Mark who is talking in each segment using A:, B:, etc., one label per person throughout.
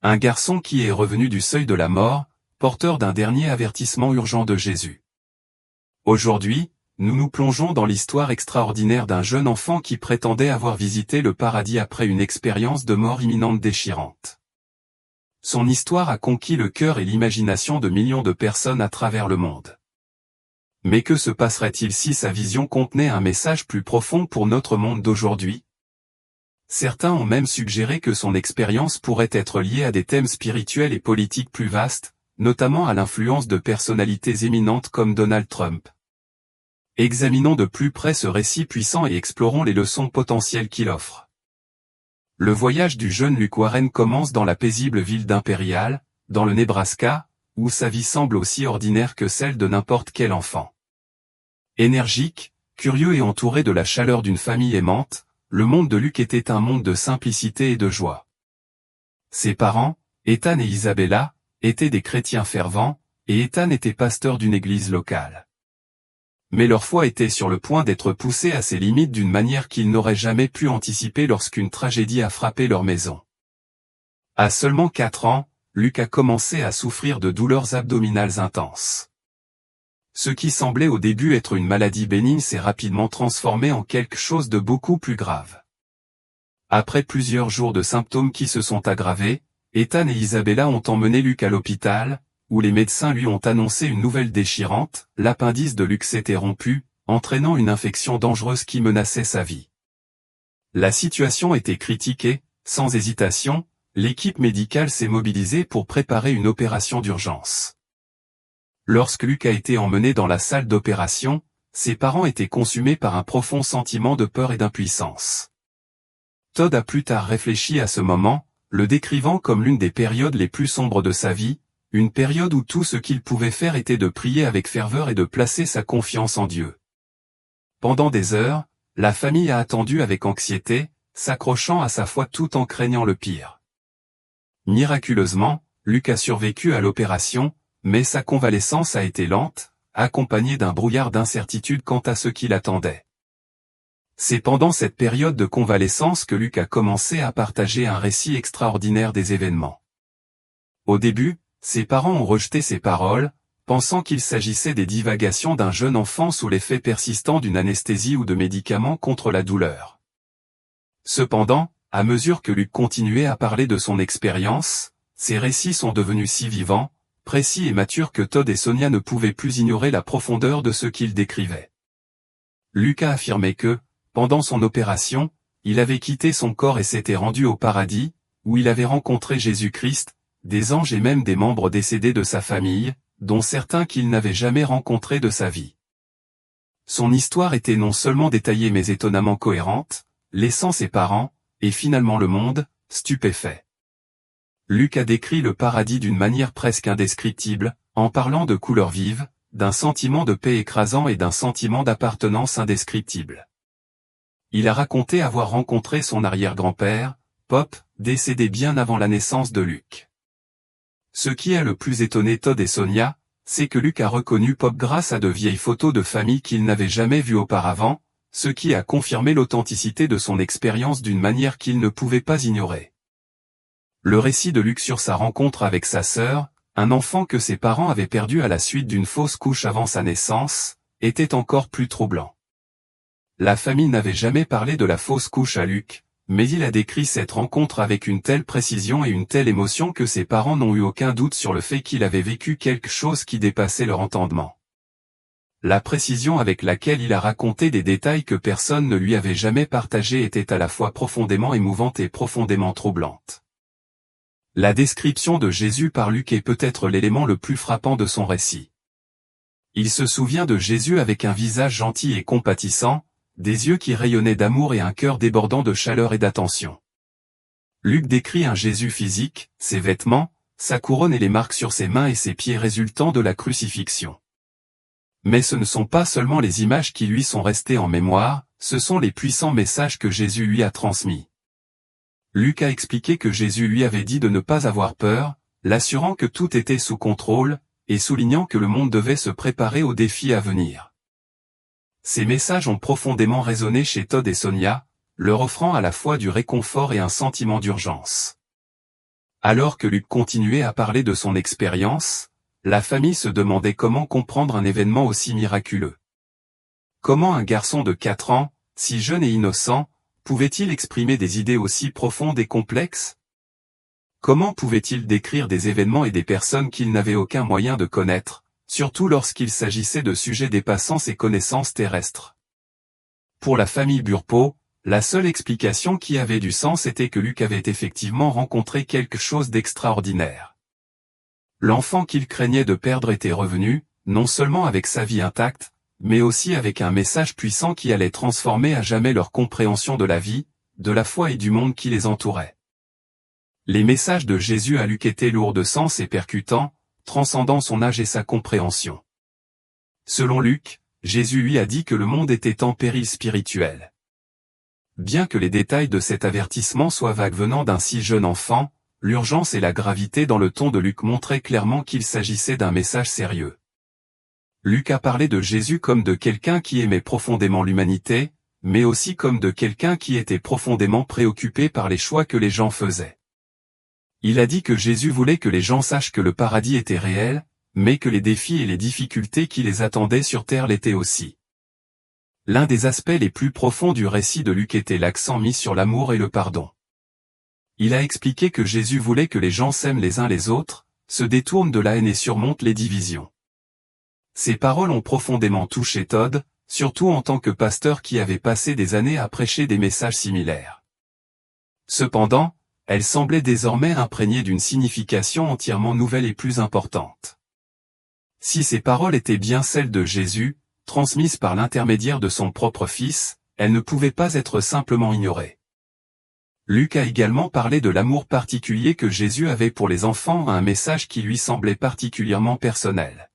A: Un garçon qui est revenu du seuil de la mort, porteur d'un dernier avertissement urgent de Jésus. Aujourd'hui, nous nous plongeons dans l'histoire extraordinaire d'un jeune enfant qui prétendait avoir visité le paradis après une expérience de mort imminente déchirante. Son histoire a conquis le cœur et l'imagination de millions de personnes à travers le monde. Mais que se passerait-il si sa vision contenait un message plus profond pour notre monde d'aujourd'hui? Certains ont même suggéré que son expérience pourrait être liée à des thèmes spirituels et politiques plus vastes, notamment à l'influence de personnalités éminentes comme Donald Trump. Examinons de plus près ce récit puissant et explorons les leçons potentielles qu'il offre. Le voyage du jeune Luke Warren commence dans la paisible ville d'Imperial, dans le Nebraska, où sa vie semble aussi ordinaire que celle de n'importe quel enfant. Énergique, curieux et entouré de la chaleur d'une famille aimante, le monde de Luke était un monde de simplicité et de joie. Ses parents, Ethan et Isabella, étaient des chrétiens fervents, et Ethan était pasteur d'une église locale. Mais leur foi était sur le point d'être poussée à ses limites d'une manière qu'ils n'auraient jamais pu anticiper lorsqu'une tragédie a frappé leur maison. À seulement 4 ans, Luke a commencé à souffrir de douleurs abdominales intenses. Ce qui semblait au début être une maladie bénigne s'est rapidement transformé en quelque chose de beaucoup plus grave. Après plusieurs jours de symptômes qui se sont aggravés, Ethan et Isabella ont emmené Luke à l'hôpital, où les médecins lui ont annoncé une nouvelle déchirante, l'appendice de Luke s'était rompu, entraînant une infection dangereuse qui menaçait sa vie. La situation était critique et, sans hésitation, l'équipe médicale s'est mobilisée pour préparer une opération d'urgence. Lorsque Luke a été emmené dans la salle d'opération, ses parents étaient consumés par un profond sentiment de peur et d'impuissance. Todd a plus tard réfléchi à ce moment, le décrivant comme l'une des périodes les plus sombres de sa vie, une période où tout ce qu'il pouvait faire était de prier avec ferveur et de placer sa confiance en Dieu. Pendant des heures, la famille a attendu avec anxiété, s'accrochant à sa foi tout en craignant le pire. Miraculeusement, Luke a survécu à l'opération, mais sa convalescence a été lente, accompagnée d'un brouillard d'incertitude quant à ce qui l'attendait. C'est pendant cette période de convalescence que Luke a commencé à partager un récit extraordinaire des événements. Au début, ses parents ont rejeté ses paroles, pensant qu'il s'agissait des divagations d'un jeune enfant sous l'effet persistant d'une anesthésie ou de médicaments contre la douleur. Cependant, à mesure que Luke continuait à parler de son expérience, ses récits sont devenus si vivants, précis et matures que Todd et Sonia ne pouvaient plus ignorer la profondeur de ce qu'il décrivait. Luke a affirmé que, pendant son opération, il avait quitté son corps et s'était rendu au paradis, où il avait rencontré Jésus-Christ, des anges et même des membres décédés de sa famille, dont certains qu'il n'avait jamais rencontrés de sa vie. Son histoire était non seulement détaillée mais étonnamment cohérente, laissant ses parents, et finalement le monde, stupéfaits. Luke a décrit le paradis d'une manière presque indescriptible, en parlant de couleurs vives, d'un sentiment de paix écrasant et d'un sentiment d'appartenance indescriptible. Il a raconté avoir rencontré son arrière-grand-père, Pop, décédé bien avant la naissance de Luke. Ce qui a le plus étonné Todd et Sonia, c'est que Luke a reconnu Pop grâce à de vieilles photos de famille qu'il n'avait jamais vues auparavant, ce qui a confirmé l'authenticité de son expérience d'une manière qu'il ne pouvait pas ignorer. Le récit de Luke sur sa rencontre avec sa sœur, un enfant que ses parents avaient perdu à la suite d'une fausse couche avant sa naissance, était encore plus troublant. La famille n'avait jamais parlé de la fausse couche à Luke, mais il a décrit cette rencontre avec une telle précision et une telle émotion que ses parents n'ont eu aucun doute sur le fait qu'il avait vécu quelque chose qui dépassait leur entendement. La précision avec laquelle il a raconté des détails que personne ne lui avait jamais partagés était à la fois profondément émouvante et profondément troublante. La description de Jésus par Luc est peut-être l'élément le plus frappant de son récit. Il se souvient de Jésus avec un visage gentil et compatissant, des yeux qui rayonnaient d'amour et un cœur débordant de chaleur et d'attention. Luc décrit un Jésus physique, ses vêtements, sa couronne et les marques sur ses mains et ses pieds résultant de la crucifixion. Mais ce ne sont pas seulement les images qui lui sont restées en mémoire, ce sont les puissants messages que Jésus lui a transmis. Luc a expliqué que Jésus lui avait dit de ne pas avoir peur, l'assurant que tout était sous contrôle, et soulignant que le monde devait se préparer aux défis à venir. Ces messages ont profondément résonné chez Todd et Sonia, leur offrant à la fois du réconfort et un sentiment d'urgence. Alors que Luc continuait à parler de son expérience, la famille se demandait comment comprendre un événement aussi miraculeux. Comment un garçon de 4 ans, si jeune et innocent, pouvait-il exprimer des idées aussi profondes et complexes? Comment pouvait-il décrire des événements et des personnes qu'il n'avait aucun moyen de connaître, surtout lorsqu'il s'agissait de sujets dépassant ses connaissances terrestres? Pour la famille Burpeau, la seule explication qui avait du sens était que Luc avait effectivement rencontré quelque chose d'extraordinaire. L'enfant qu'il craignait de perdre était revenu, non seulement avec sa vie intacte, mais aussi avec un message puissant qui allait transformer à jamais leur compréhension de la vie, de la foi et du monde qui les entourait. Les messages de Jésus à Luc étaient lourds de sens et percutants, transcendant son âge et sa compréhension. Selon Luc, Jésus lui a dit que le monde était en péril spirituel. Bien que les détails de cet avertissement soient vagues venant d'un si jeune enfant, l'urgence et la gravité dans le ton de Luc montraient clairement qu'il s'agissait d'un message sérieux. Luc a parlé de Jésus comme de quelqu'un qui aimait profondément l'humanité, mais aussi comme de quelqu'un qui était profondément préoccupé par les choix que les gens faisaient. Il a dit que Jésus voulait que les gens sachent que le paradis était réel, mais que les défis et les difficultés qui les attendaient sur terre l'étaient aussi. L'un des aspects les plus profonds du récit de Luc était l'accent mis sur l'amour et le pardon. Il a expliqué que Jésus voulait que les gens s'aiment les uns les autres, se détournent de la haine et surmontent les divisions. Ces paroles ont profondément touché Todd, surtout en tant que pasteur qui avait passé des années à prêcher des messages similaires. Cependant, elles semblaient désormais imprégnées d'une signification entièrement nouvelle et plus importante. Si ces paroles étaient bien celles de Jésus, transmises par l'intermédiaire de son propre Fils, elles ne pouvaient pas être simplement ignorées. Luc a également parlé de l'amour particulier que Jésus avait pour les enfants, un message qui lui semblait particulièrement personnel.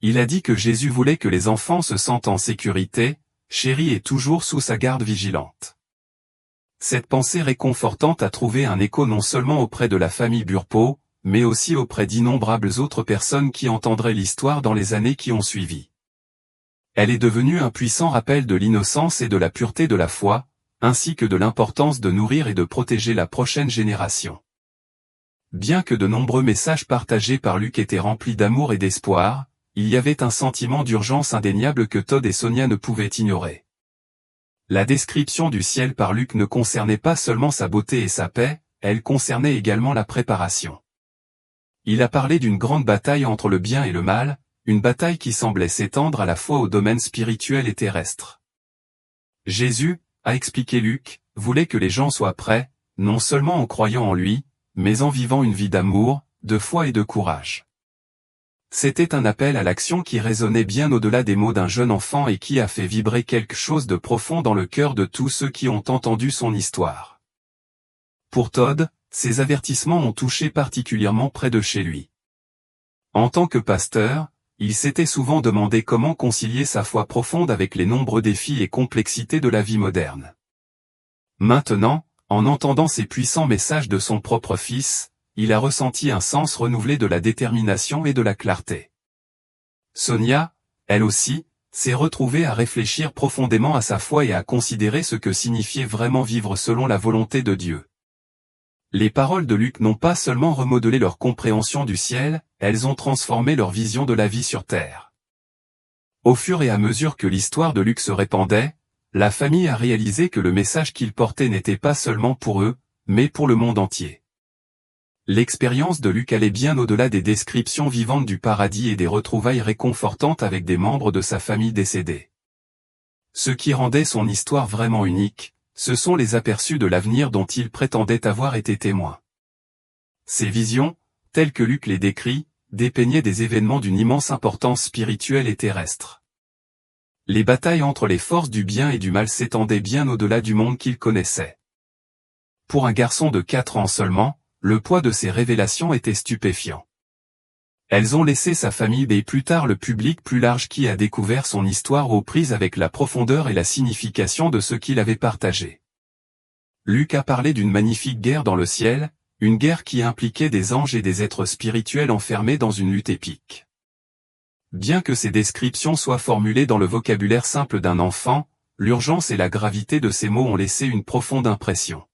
A: Il a dit que Jésus voulait que les enfants se sentent en sécurité, chéris et toujours sous sa garde vigilante. Cette pensée réconfortante a trouvé un écho non seulement auprès de la famille Burpeau, mais aussi auprès d'innombrables autres personnes qui entendraient l'histoire dans les années qui ont suivi. Elle est devenue un puissant rappel de l'innocence et de la pureté de la foi, ainsi que de l'importance de nourrir et de protéger la prochaine génération. Bien que de nombreux messages partagés par Luc étaient remplis d'amour et d'espoir, il y avait un sentiment d'urgence indéniable que Todd et Sonia ne pouvaient ignorer. La description du ciel par Luc ne concernait pas seulement sa beauté et sa paix, elle concernait également la préparation. Il a parlé d'une grande bataille entre le bien et le mal, une bataille qui semblait s'étendre à la fois au domaine spirituel et terrestre. Jésus, a expliqué Luc, voulait que les gens soient prêts, non seulement en croyant en lui, mais en vivant une vie d'amour, de foi et de courage. C'était un appel à l'action qui résonnait bien au-delà des mots d'un jeune enfant et qui a fait vibrer quelque chose de profond dans le cœur de tous ceux qui ont entendu son histoire. Pour Todd, ces avertissements ont touché particulièrement près de chez lui. En tant que pasteur, il s'était souvent demandé comment concilier sa foi profonde avec les nombreux défis et complexités de la vie moderne. Maintenant, en entendant ces puissants messages de son propre Fils, il a ressenti un sens renouvelé de la détermination et de la clarté. Sonia, elle aussi, s'est retrouvée à réfléchir profondément à sa foi et à considérer ce que signifiait vraiment vivre selon la volonté de Dieu. Les paroles de Luc n'ont pas seulement remodelé leur compréhension du ciel, elles ont transformé leur vision de la vie sur terre. Au fur et à mesure que l'histoire de Luc se répandait, la famille a réalisé que le message qu'il portait n'était pas seulement pour eux, mais pour le monde entier. L'expérience de Luc allait bien au-delà des descriptions vivantes du paradis et des retrouvailles réconfortantes avec des membres de sa famille décédés. Ce qui rendait son histoire vraiment unique, ce sont les aperçus de l'avenir dont il prétendait avoir été témoin. Ces visions, telles que Luc les décrit, dépeignaient des événements d'une immense importance spirituelle et terrestre. Les batailles entre les forces du bien et du mal s'étendaient bien au-delà du monde qu'il connaissait. Pour un garçon de 4 ans seulement, le poids de ces révélations était stupéfiant. Elles ont laissé sa famille et plus tard le public plus large qui a découvert son histoire aux prises avec la profondeur et la signification de ce qu'il avait partagé. Luc a parlé d'une magnifique guerre dans le ciel, une guerre qui impliquait des anges et des êtres spirituels enfermés dans une lutte épique. Bien que ces descriptions soient formulées dans le vocabulaire simple d'un enfant, l'urgence et la gravité de ces mots ont laissé une profonde impression.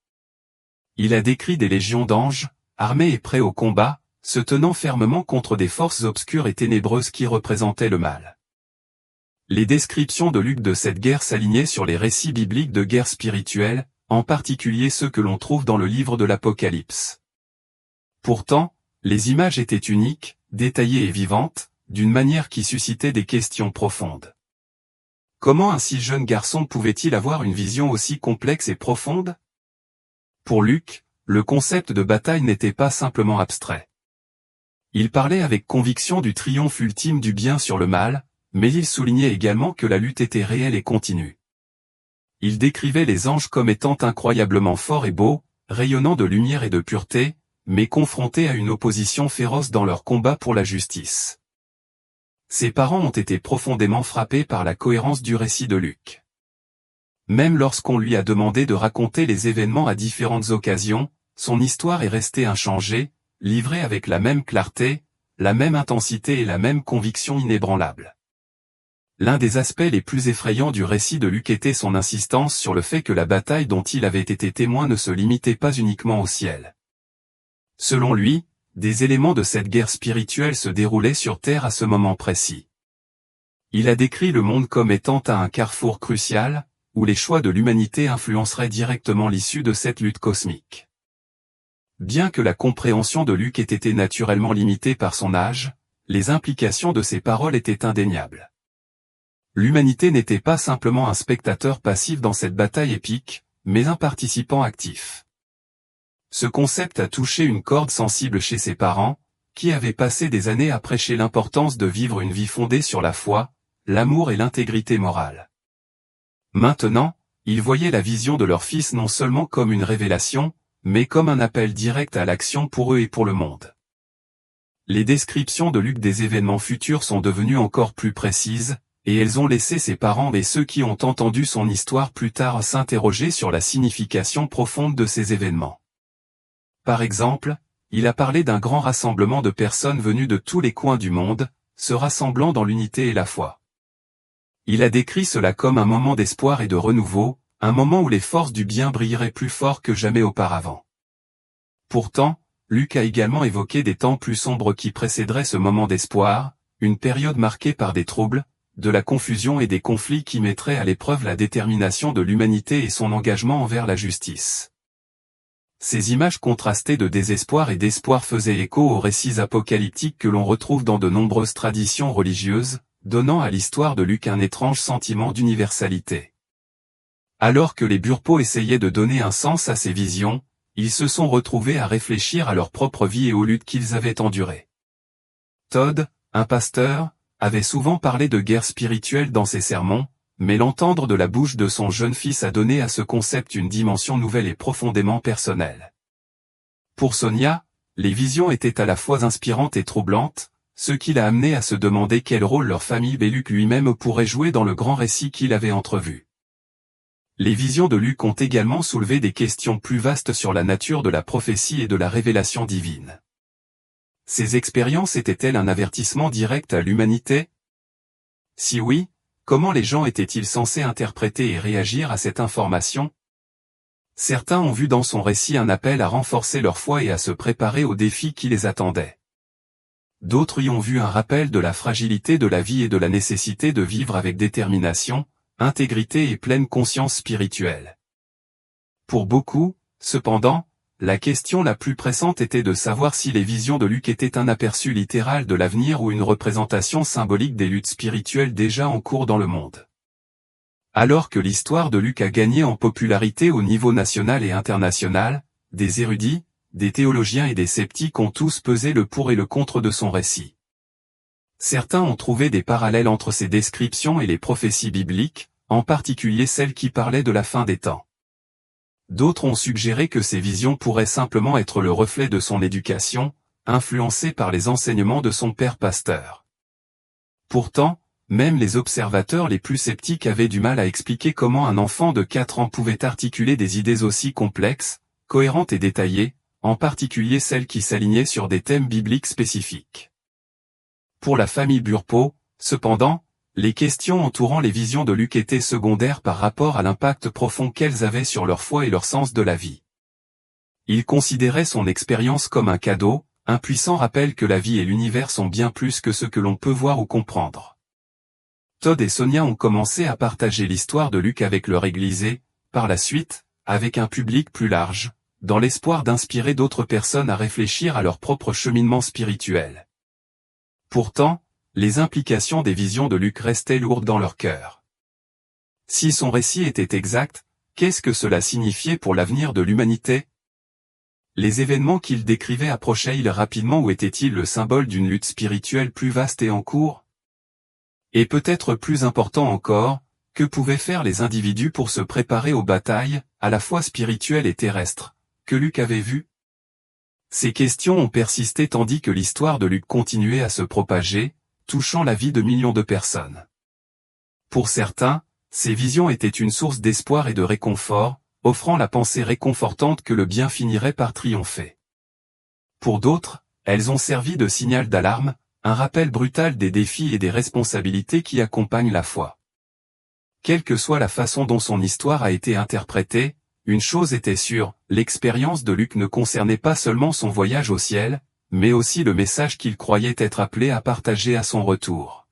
A: Il a décrit des légions d'anges, armé et prêt au combat, se tenant fermement contre des forces obscures et ténébreuses qui représentaient le mal. Les descriptions de Luc de cette guerre s'alignaient sur les récits bibliques de guerre spirituelle, en particulier ceux que l'on trouve dans le livre de l'Apocalypse. Pourtant, les images étaient uniques, détaillées et vivantes, d'une manière qui suscitait des questions profondes. Comment un si jeune garçon pouvait-il avoir une vision aussi complexe et profonde? Pour Luc, le concept de bataille n'était pas simplement abstrait. Il parlait avec conviction du triomphe ultime du bien sur le mal, mais il soulignait également que la lutte était réelle et continue. Il décrivait les anges comme étant incroyablement forts et beaux, rayonnant de lumière et de pureté, mais confrontés à une opposition féroce dans leur combat pour la justice. Ses parents ont été profondément frappés par la cohérence du récit de Luc. Même lorsqu'on lui a demandé de raconter les événements à différentes occasions, son histoire est restée inchangée, livrée avec la même clarté, la même intensité et la même conviction inébranlable. L'un des aspects les plus effrayants du récit de Luc était son insistance sur le fait que la bataille dont il avait été témoin ne se limitait pas uniquement au ciel. Selon lui, des éléments de cette guerre spirituelle se déroulaient sur Terre à ce moment précis. Il a décrit le monde comme étant à un carrefour crucial, où les choix de l'humanité influenceraient directement l'issue de cette lutte cosmique. Bien que la compréhension de Luc ait été naturellement limitée par son âge, les implications de ses paroles étaient indéniables. L'humanité n'était pas simplement un spectateur passif dans cette bataille épique, mais un participant actif. Ce concept a touché une corde sensible chez ses parents, qui avaient passé des années à prêcher l'importance de vivre une vie fondée sur la foi, l'amour et l'intégrité morale. Maintenant, ils voyaient la vision de leur fils non seulement comme une révélation, mais comme un appel direct à l'action pour eux et pour le monde. Les descriptions de Luc des événements futurs sont devenues encore plus précises, et elles ont laissé ses parents et ceux qui ont entendu son histoire plus tard s'interroger sur la signification profonde de ces événements. Par exemple, il a parlé d'un grand rassemblement de personnes venues de tous les coins du monde, se rassemblant dans l'unité et la foi. Il a décrit cela comme un moment d'espoir et de renouveau, un moment où les forces du bien brilleraient plus fort que jamais auparavant. Pourtant, Luc a également évoqué des temps plus sombres qui précéderaient ce moment d'espoir, une période marquée par des troubles, de la confusion et des conflits qui mettraient à l'épreuve la détermination de l'humanité et son engagement envers la justice. Ces images contrastées de désespoir et d'espoir faisaient écho aux récits apocalyptiques que l'on retrouve dans de nombreuses traditions religieuses, donnant à l'histoire de Luc un étrange sentiment d'universalité. Alors que les Burpo essayaient de donner un sens à ces visions, ils se sont retrouvés à réfléchir à leur propre vie et aux luttes qu'ils avaient endurées. Todd, un pasteur, avait souvent parlé de guerre spirituelle dans ses sermons, mais l'entendre de la bouche de son jeune fils a donné à ce concept une dimension nouvelle et profondément personnelle. Pour Sonia, les visions étaient à la fois inspirantes et troublantes, ce qui l'a amené à se demander quel rôle leur famille et Luc lui-même pourrait jouer dans le grand récit qu'il avait entrevu. Les visions de Luc ont également soulevé des questions plus vastes sur la nature de la prophétie et de la révélation divine. Ces expériences étaient-elles un avertissement direct à l'humanité? Si oui, comment les gens étaient-ils censés interpréter et réagir à cette information? Certains ont vu dans son récit un appel à renforcer leur foi et à se préparer aux défis qui les attendaient. D'autres y ont vu un rappel de la fragilité de la vie et de la nécessité de vivre avec détermination, intégrité et pleine conscience spirituelle. Pour beaucoup, cependant, la question la plus pressante était de savoir si les visions de Luc étaient un aperçu littéral de l'avenir ou une représentation symbolique des luttes spirituelles déjà en cours dans le monde. Alors que l'histoire de Luc a gagné en popularité au niveau national et international, des érudits, des théologiens et des sceptiques ont tous pesé le pour et le contre de son récit. Certains ont trouvé des parallèles entre ces descriptions et les prophéties bibliques, en particulier celles qui parlaient de la fin des temps. D'autres ont suggéré que ces visions pourraient simplement être le reflet de son éducation, influencée par les enseignements de son père pasteur. Pourtant, même les observateurs les plus sceptiques avaient du mal à expliquer comment un enfant de 4 ans pouvait articuler des idées aussi complexes, cohérentes et détaillées, en particulier celles qui s'alignaient sur des thèmes bibliques spécifiques. Pour la famille Burpo, cependant, les questions entourant les visions de Luc étaient secondaires par rapport à l'impact profond qu'elles avaient sur leur foi et leur sens de la vie. Il considérait son expérience comme un cadeau, un puissant rappel que la vie et l'univers sont bien plus que ce que l'on peut voir ou comprendre. Todd et Sonia ont commencé à partager l'histoire de Luc avec leur église et, par la suite, avec un public plus large, dans l'espoir d'inspirer d'autres personnes à réfléchir à leur propre cheminement spirituel. Pourtant, les implications des visions de Luc restaient lourdes dans leur cœur. Si son récit était exact, qu'est-ce que cela signifiait pour l'avenir de l'humanité? Les événements qu'il décrivait approchaient-ils rapidement ou étaient-ils le symbole d'une lutte spirituelle plus vaste et en cours? Et peut-être plus important encore, que pouvaient faire les individus pour se préparer aux batailles, à la fois spirituelles et terrestres, que Luc avait vues? Ces questions ont persisté tandis que l'histoire de Luc continuait à se propager, touchant la vie de millions de personnes. Pour certains, ces visions étaient une source d'espoir et de réconfort, offrant la pensée réconfortante que le bien finirait par triompher. Pour d'autres, elles ont servi de signal d'alarme, un rappel brutal des défis et des responsabilités qui accompagnent la foi. Quelle que soit la façon dont son histoire a été interprétée, une chose était sûre, l'expérience de Luc ne concernait pas seulement son voyage au ciel, mais aussi le message qu'il croyait être appelé à partager à son retour.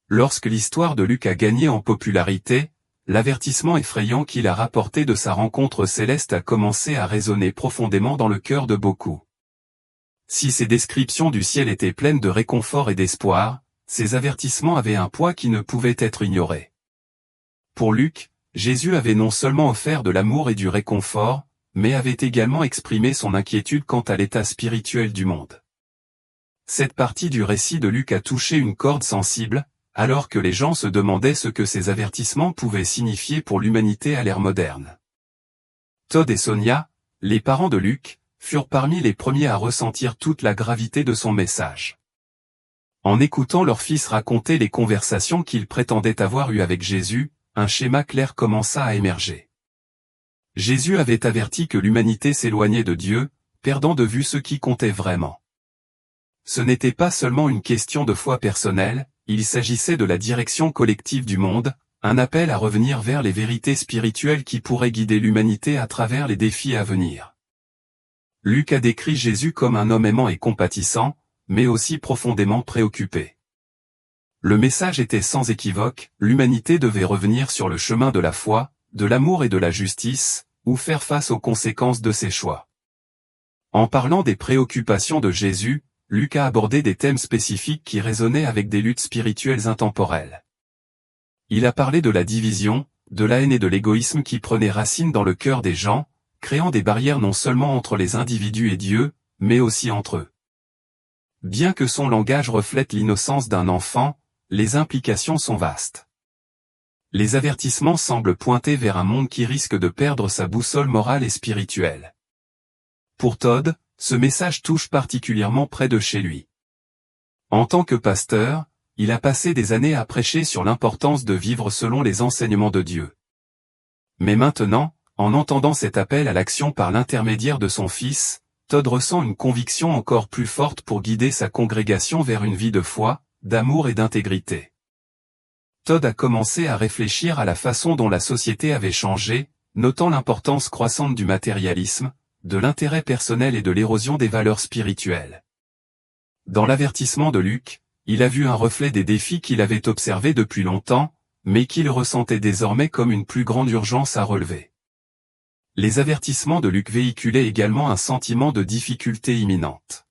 A: Lorsque l'histoire de Luc a gagné en popularité, l'avertissement effrayant qu'il a rapporté de sa rencontre céleste a commencé à résonner profondément dans le cœur de beaucoup. Si ces descriptions du ciel étaient pleines de réconfort et d'espoir, ces avertissements avaient un poids qui ne pouvait être ignoré. Pour Luc, Jésus avait non seulement offert de l'amour et du réconfort, mais avait également exprimé son inquiétude quant à l'état spirituel du monde. Cette partie du récit de Luc a touché une corde sensible, alors que les gens se demandaient ce que ces avertissements pouvaient signifier pour l'humanité à l'ère moderne. Todd et Sonia, les parents de Luc, furent parmi les premiers à ressentir toute la gravité de son message. En écoutant leur fils raconter les conversations qu'il prétendait avoir eues avec Jésus, un schéma clair commença à émerger. Jésus avait averti que l'humanité s'éloignait de Dieu, perdant de vue ce qui comptait vraiment. Ce n'était pas seulement une question de foi personnelle, il s'agissait de la direction collective du monde, un appel à revenir vers les vérités spirituelles qui pourraient guider l'humanité à travers les défis à venir. Luc a décrit Jésus comme un homme aimant et compatissant, mais aussi profondément préoccupé. Le message était sans équivoque, l'humanité devait revenir sur le chemin de la foi, de l'amour et de la justice, ou faire face aux conséquences de ses choix. En parlant des préoccupations de Jésus, Luc a abordé des thèmes spécifiques qui résonnaient avec des luttes spirituelles intemporelles. Il a parlé de la division, de la haine et de l'égoïsme qui prenaient racine dans le cœur des gens, créant des barrières non seulement entre les individus et Dieu, mais aussi entre eux. Bien que son langage reflète l'innocence d'un enfant, les implications sont vastes. Les avertissements semblent pointer vers un monde qui risque de perdre sa boussole morale et spirituelle. Pour Todd, ce message touche particulièrement près de chez lui. En tant que pasteur, il a passé des années à prêcher sur l'importance de vivre selon les enseignements de Dieu. Mais maintenant, en entendant cet appel à l'action par l'intermédiaire de son fils, Todd ressent une conviction encore plus forte pour guider sa congrégation vers une vie de foi, d'amour et d'intégrité. Todd a commencé à réfléchir à la façon dont la société avait changé, notant l'importance croissante du matérialisme, de l'intérêt personnel et de l'érosion des valeurs spirituelles. Dans l'avertissement de Luc, il a vu un reflet des défis qu'il avait observés depuis longtemps, mais qu'il ressentait désormais comme une plus grande urgence à relever. Les avertissements de Luc véhiculaient également un sentiment de difficulté imminente.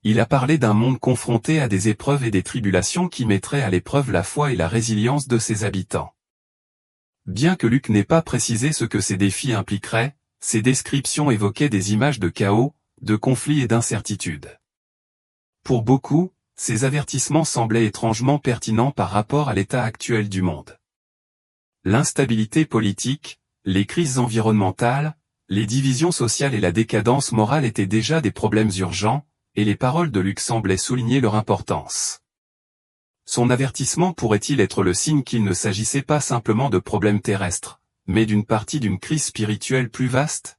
A: Il a parlé d'un monde confronté à des épreuves et des tribulations qui mettraient à l'épreuve la foi et la résilience de ses habitants. Bien que Luc n'ait pas précisé ce que ces défis impliqueraient, ces descriptions évoquaient des images de chaos, de conflits et d'incertitudes. Pour beaucoup, ces avertissements semblaient étrangement pertinents par rapport à l'état actuel du monde. L'instabilité politique, les crises environnementales, les divisions sociales et la décadence morale étaient déjà des problèmes urgents, et les paroles de Luc semblaient souligner leur importance. Son avertissement pourrait-il être le signe qu'il ne s'agissait pas simplement de problèmes terrestres, mais d'une partie d'une crise spirituelle plus vaste?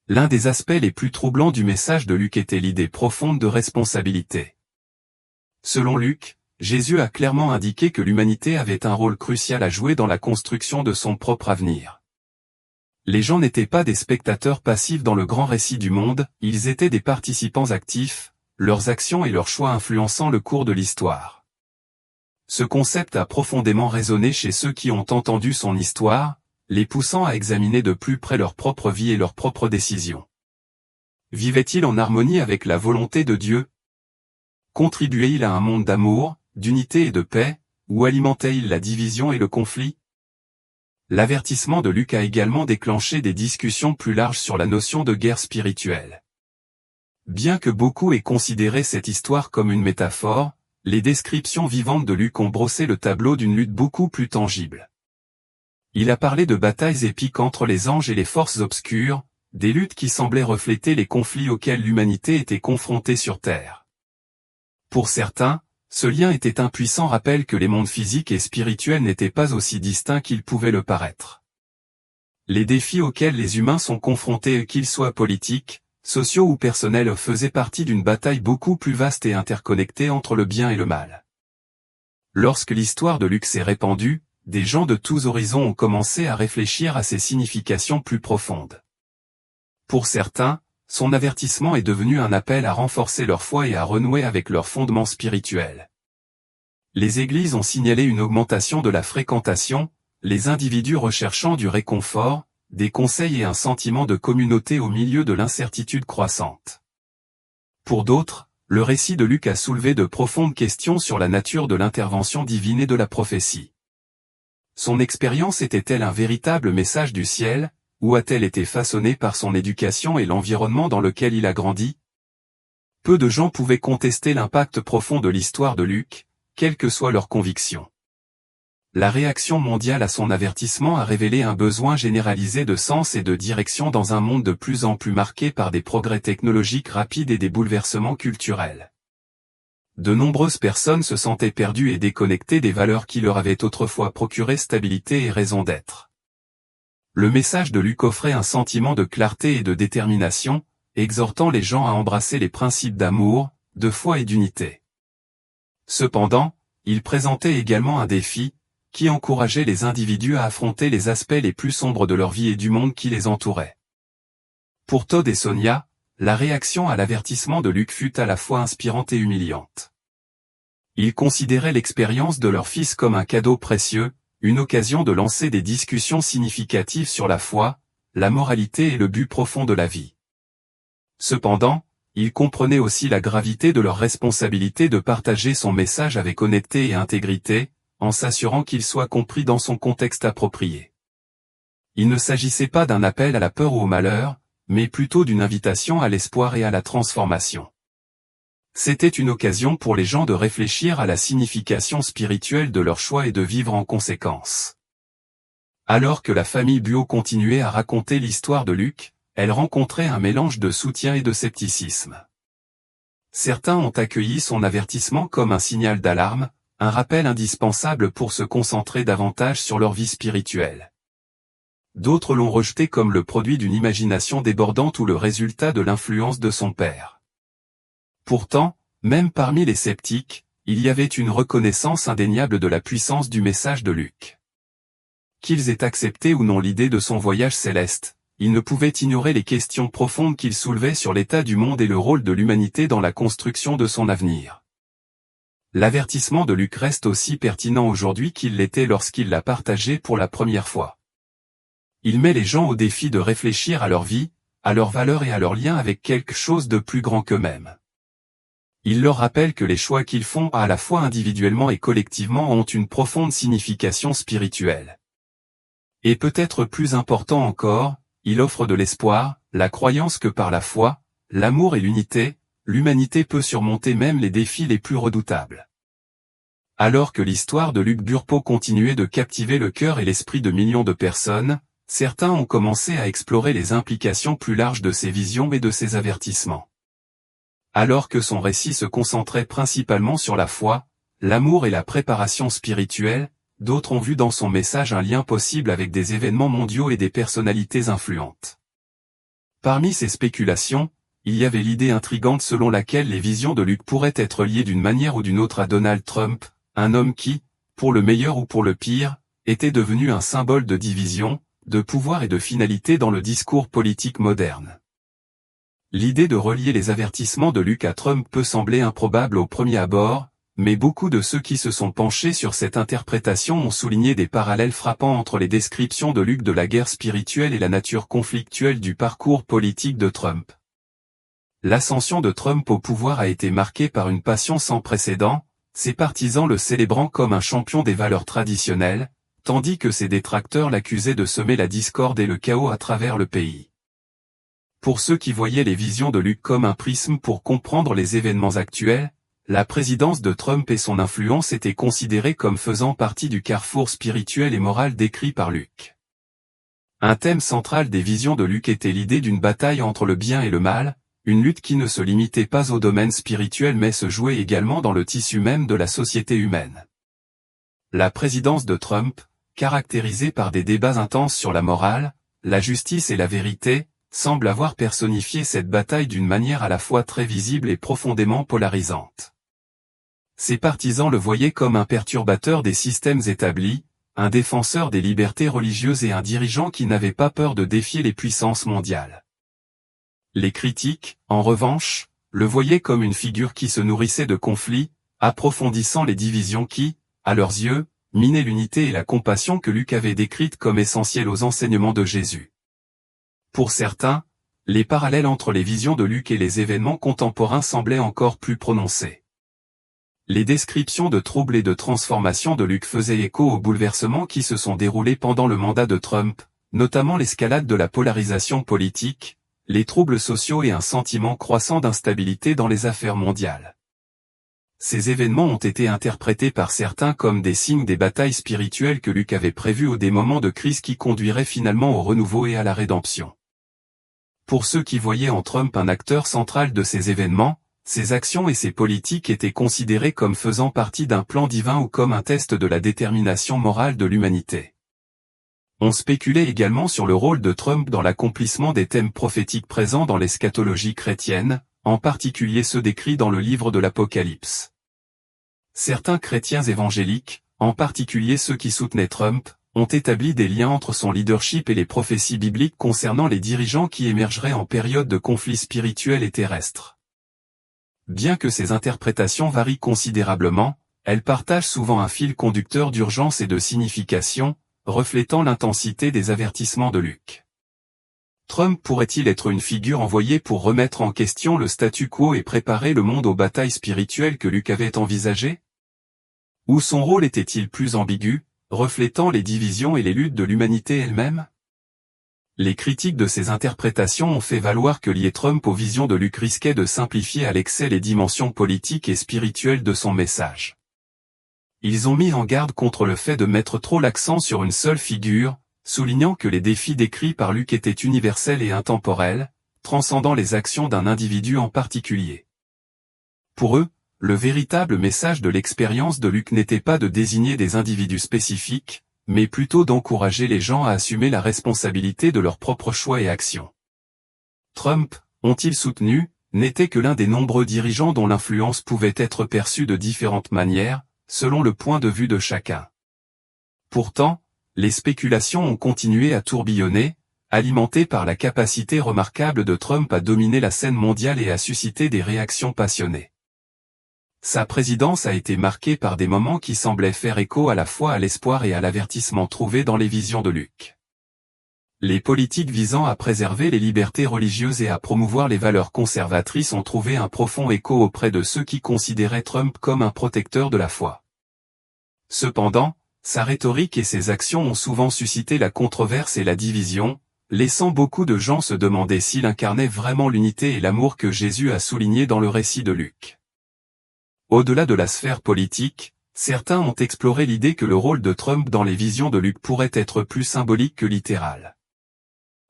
A: L'un des aspects les plus troublants du message de Luc était l'idée profonde de responsabilité. Selon Luc, Jésus a clairement indiqué que l'humanité avait un rôle crucial à jouer dans la construction de son propre avenir. Les gens n'étaient pas des spectateurs passifs dans le grand récit du monde, ils étaient des participants actifs, leurs actions et leurs choix influençant le cours de l'histoire. Ce concept a profondément résonné chez ceux qui ont entendu son histoire, les poussant à examiner de plus près leur propre vie et leurs propres décisions. Vivait-il en harmonie avec la volonté de Dieu? Contribuait-il à un monde d'amour, d'unité et de paix, ou alimentait-il la division et le conflit? L'avertissement de Luc a également déclenché des discussions plus larges sur la notion de guerre spirituelle. Bien que beaucoup aient considéré cette histoire comme une métaphore, les descriptions vivantes de Luc ont brossé le tableau d'une lutte beaucoup plus tangible. Il a parlé de batailles épiques entre les anges et les forces obscures, des luttes qui semblaient refléter les conflits auxquels l'humanité était confrontée sur Terre. Pour certains, ce lien était un puissant rappel que les mondes physiques et spirituels n'étaient pas aussi distincts qu'ils pouvaient le paraître. Les défis auxquels les humains sont confrontés, qu'ils soient politiques, sociaux ou personnels, faisaient partie d'une bataille beaucoup plus vaste et interconnectée entre le bien et le mal. Lorsque l'histoire de Luc s'est répandue, des gens de tous horizons ont commencé à réfléchir à ses significations plus profondes. Pour certains, son avertissement est devenu un appel à renforcer leur foi et à renouer avec leurs fondements spirituels. Les églises ont signalé une augmentation de la fréquentation, les individus recherchant du réconfort, des conseils et un sentiment de communauté au milieu de l'incertitude croissante. Pour d'autres, le récit de Luc a soulevé de profondes questions sur la nature de l'intervention divine et de la prophétie. Son expérience était-elle un véritable message du ciel, ou a-t-elle été façonnée par son éducation et l'environnement dans lequel il a grandi? Peu de gens pouvaient contester l'impact profond de l'histoire de Luc, quelles que soient leurs convictions. La réaction mondiale à son avertissement a révélé un besoin généralisé de sens et de direction dans un monde de plus en plus marqué par des progrès technologiques rapides et des bouleversements culturels. De nombreuses personnes se sentaient perdues et déconnectées des valeurs qui leur avaient autrefois procuré stabilité et raison d'être. Le message de Luc offrait un sentiment de clarté et de détermination, exhortant les gens à embrasser les principes d'amour, de foi et d'unité. Cependant, il présentait également un défi, qui encourageait les individus à affronter les aspects les plus sombres de leur vie et du monde qui les entourait. Pour Todd et Sonia, la réaction à l'avertissement de Luc fut à la fois inspirante et humiliante. Ils considéraient l'expérience de leur fils comme un cadeau précieux, une occasion de lancer des discussions significatives sur la foi, la moralité et le but profond de la vie. Cependant, ils comprenaient aussi la gravité de leur responsabilité de partager son message avec honnêteté et intégrité, en s'assurant qu'il soit compris dans son contexte approprié. Il ne s'agissait pas d'un appel à la peur ou au malheur, mais plutôt d'une invitation à l'espoir et à la transformation. C'était une occasion pour les gens de réfléchir à la signification spirituelle de leur choix et de vivre en conséquence. Alors que la famille Buot continuait à raconter l'histoire de Luc, elle rencontrait un mélange de soutien et de scepticisme. Certains ont accueilli son avertissement comme un signal d'alarme, un rappel indispensable pour se concentrer davantage sur leur vie spirituelle. D'autres l'ont rejeté comme le produit d'une imagination débordante ou le résultat de l'influence de son père. Pourtant, même parmi les sceptiques, il y avait une reconnaissance indéniable de la puissance du message de Luc. Qu'ils aient accepté ou non l'idée de son voyage céleste, ils ne pouvaient ignorer les questions profondes qu'il soulevait sur l'état du monde et le rôle de l'humanité dans la construction de son avenir. L'avertissement de Luc reste aussi pertinent aujourd'hui qu'il l'était lorsqu'il l'a partagé pour la première fois. Il met les gens au défi de réfléchir à leur vie, à leurs valeurs et à leurs liens avec quelque chose de plus grand qu'eux-mêmes. Il leur rappelle que les choix qu'ils font à la fois individuellement et collectivement ont une profonde signification spirituelle. Et peut-être plus important encore, il offre de l'espoir, la croyance que par la foi, l'amour et l'unité, l'humanité peut surmonter même les défis les plus redoutables. Alors que l'histoire de Luc Burpo continuait de captiver le cœur et l'esprit de millions de personnes, certains ont commencé à explorer les implications plus larges de ses visions et de ses avertissements. Alors que son récit se concentrait principalement sur la foi, l'amour et la préparation spirituelle, d'autres ont vu dans son message un lien possible avec des événements mondiaux et des personnalités influentes. Parmi ces spéculations, il y avait l'idée intrigante selon laquelle les visions de Luc pourraient être liées d'une manière ou d'une autre à Donald Trump, un homme qui, pour le meilleur ou pour le pire, était devenu un symbole de division, de pouvoir et de finalité dans le discours politique moderne. L'idée de relier les avertissements de Luc à Trump peut sembler improbable au premier abord, mais beaucoup de ceux qui se sont penchés sur cette interprétation ont souligné des parallèles frappants entre les descriptions de Luc de la guerre spirituelle et la nature conflictuelle du parcours politique de Trump. L'ascension de Trump au pouvoir a été marquée par une passion sans précédent, ses partisans le célébrant comme un champion des valeurs traditionnelles, tandis que ses détracteurs l'accusaient de semer la discorde et le chaos à travers le pays. Pour ceux qui voyaient les visions de Luc comme un prisme pour comprendre les événements actuels, la présidence de Trump et son influence étaient considérées comme faisant partie du carrefour spirituel et moral décrit par Luc. Un thème central des visions de Luc était l'idée d'une bataille entre le bien et le mal, une lutte qui ne se limitait pas au domaine spirituel mais se jouait également dans le tissu même de la société humaine. La présidence de Trump, caractérisée par des débats intenses sur la morale, la justice et la vérité, semble avoir personnifié cette bataille d'une manière à la fois très visible et profondément polarisante. Ses partisans le voyaient comme un perturbateur des systèmes établis, un défenseur des libertés religieuses et un dirigeant qui n'avait pas peur de défier les puissances mondiales. Les critiques, en revanche, le voyaient comme une figure qui se nourrissait de conflits, approfondissant les divisions qui, à leurs yeux, minaient l'unité et la compassion que Luc avait décrites comme essentielles aux enseignements de Jésus. Pour certains, les parallèles entre les visions de Luc et les événements contemporains semblaient encore plus prononcés. Les descriptions de troubles et de transformations de Luc faisaient écho aux bouleversements qui se sont déroulés pendant le mandat de Trump, notamment l'escalade de la polarisation politique, les troubles sociaux et un sentiment croissant d'instabilité dans les affaires mondiales. Ces événements ont été interprétés par certains comme des signes des batailles spirituelles que Luc avait prévues ou des moments de crise qui conduiraient finalement au renouveau et à la rédemption. Pour ceux qui voyaient en Trump un acteur central de ces événements, ses actions et ses politiques étaient considérées comme faisant partie d'un plan divin ou comme un test de la détermination morale de l'humanité. On spéculait également sur le rôle de Trump dans l'accomplissement des thèmes prophétiques présents dans l'eschatologie chrétienne, en particulier ceux décrits dans le livre de l'Apocalypse. Certains chrétiens évangéliques, en particulier ceux qui soutenaient Trump, ont établi des liens entre son leadership et les prophéties bibliques concernant les dirigeants qui émergeraient en période de conflits spirituels et terrestres. Bien que ces interprétations varient considérablement, elles partagent souvent un fil conducteur d'urgence et de signification, reflétant l'intensité des avertissements de Luc. Trump pourrait-il être une figure envoyée pour remettre en question le statu quo et préparer le monde aux batailles spirituelles que Luc avait envisagées? Ou son rôle était-il plus ambigu, reflétant les divisions et les luttes de l'humanité elle-même? Les critiques de ces interprétations ont fait valoir que lier Trump aux visions de Luc risquait de simplifier à l'excès les dimensions politiques et spirituelles de son message. Ils ont mis en garde contre le fait de mettre trop l'accent sur une seule figure, soulignant que les défis décrits par Luc étaient universels et intemporels, transcendant les actions d'un individu en particulier. Pour eux, le véritable message de l'expérience de Luc n'était pas de désigner des individus spécifiques, mais plutôt d'encourager les gens à assumer la responsabilité de leurs propres choix et actions. Trump, ont-ils soutenu, n'était que l'un des nombreux dirigeants dont l'influence pouvait être perçue de différentes manières, selon le point de vue de chacun. Pourtant, les spéculations ont continué à tourbillonner, alimentées par la capacité remarquable de Trump à dominer la scène mondiale et à susciter des réactions passionnées. Sa présidence a été marquée par des moments qui semblaient faire écho à la fois à l'espoir et à l'avertissement trouvés dans les visions de Luc. Les politiques visant à préserver les libertés religieuses et à promouvoir les valeurs conservatrices ont trouvé un profond écho auprès de ceux qui considéraient Trump comme un protecteur de la foi. Cependant, sa rhétorique et ses actions ont souvent suscité la controverse et la division, laissant beaucoup de gens se demander s'il incarnait vraiment l'unité et l'amour que Jésus a souligné dans le récit de Luc. Au-delà de la sphère politique, certains ont exploré l'idée que le rôle de Trump dans les visions de Luc pourrait être plus symbolique que littéral.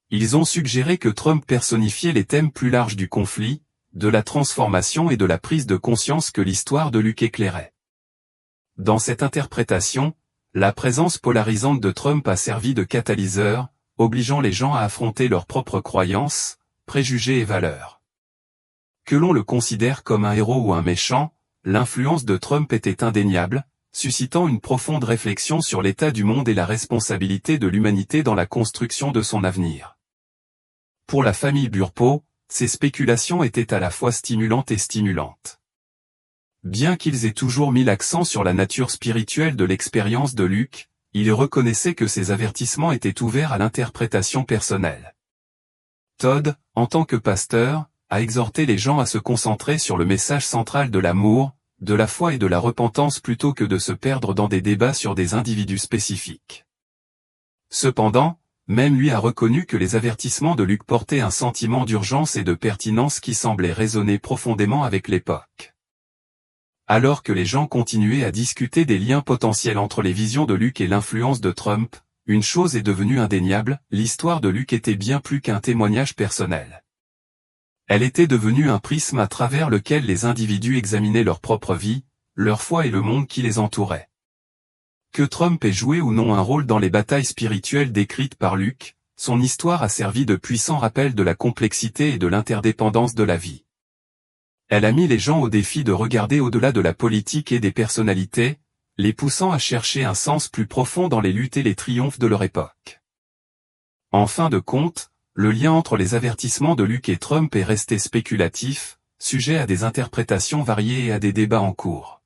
A: Ils ont suggéré que Trump personnifiait les thèmes plus larges du conflit, de la transformation et de la prise de conscience que l'histoire de Luc éclairait. Dans cette interprétation, la présence polarisante de Trump a servi de catalyseur, obligeant les gens à affronter leurs propres croyances, préjugés et valeurs. Que l'on le considère comme un héros ou un méchant, l'influence de Trump était indéniable, suscitant une profonde réflexion sur l'état du monde et la responsabilité de l'humanité dans la construction de son avenir. Pour la famille Burpo, ces spéculations étaient à la fois stimulantes et stimulantes. Bien qu'ils aient toujours mis l'accent sur la nature spirituelle de l'expérience de Luc, ils reconnaissaient que ces avertissements étaient ouverts à l'interprétation personnelle. Todd, en tant que pasteur, a exhorté les gens à se concentrer sur le message central de l'amour, de la foi et de la repentance plutôt que de se perdre dans des débats sur des individus spécifiques. Cependant, même lui a reconnu que les avertissements de Luc portaient un sentiment d'urgence et de pertinence qui semblait résonner profondément avec l'époque. Alors que les gens continuaient à discuter des liens potentiels entre les visions de Luc et l'influence de Trump, une chose est devenue indéniable, l'histoire de Luc était bien plus qu'un témoignage personnel. Elle était devenue un prisme à travers lequel les individus examinaient leur propre vie, leur foi et le monde qui les entourait. Que Trump ait joué ou non un rôle dans les batailles spirituelles décrites par Luc, son histoire a servi de puissant rappel de la complexité et de l'interdépendance de la vie. Elle a mis les gens au défi de regarder au-delà de la politique et des personnalités, les poussant à chercher un sens plus profond dans les luttes et les triomphes de leur époque. En fin de compte, le lien entre les avertissements de Luc et Trump est resté spéculatif, sujet à des interprétations variées et à des débats en cours.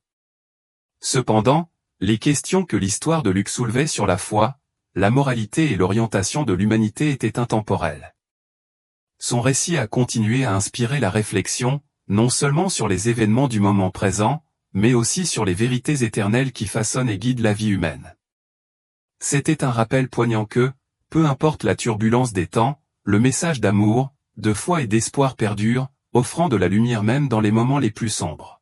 A: Cependant, les questions que l'histoire de Luc soulevait sur la foi, la moralité et l'orientation de l'humanité étaient intemporelles. Son récit a continué à inspirer la réflexion, non seulement sur les événements du moment présent, mais aussi sur les vérités éternelles qui façonnent et guident la vie humaine. C'était un rappel poignant que, peu importe la turbulence des temps, le message d'amour, de foi et d'espoir perdure, offrant de la lumière même dans les moments les plus sombres.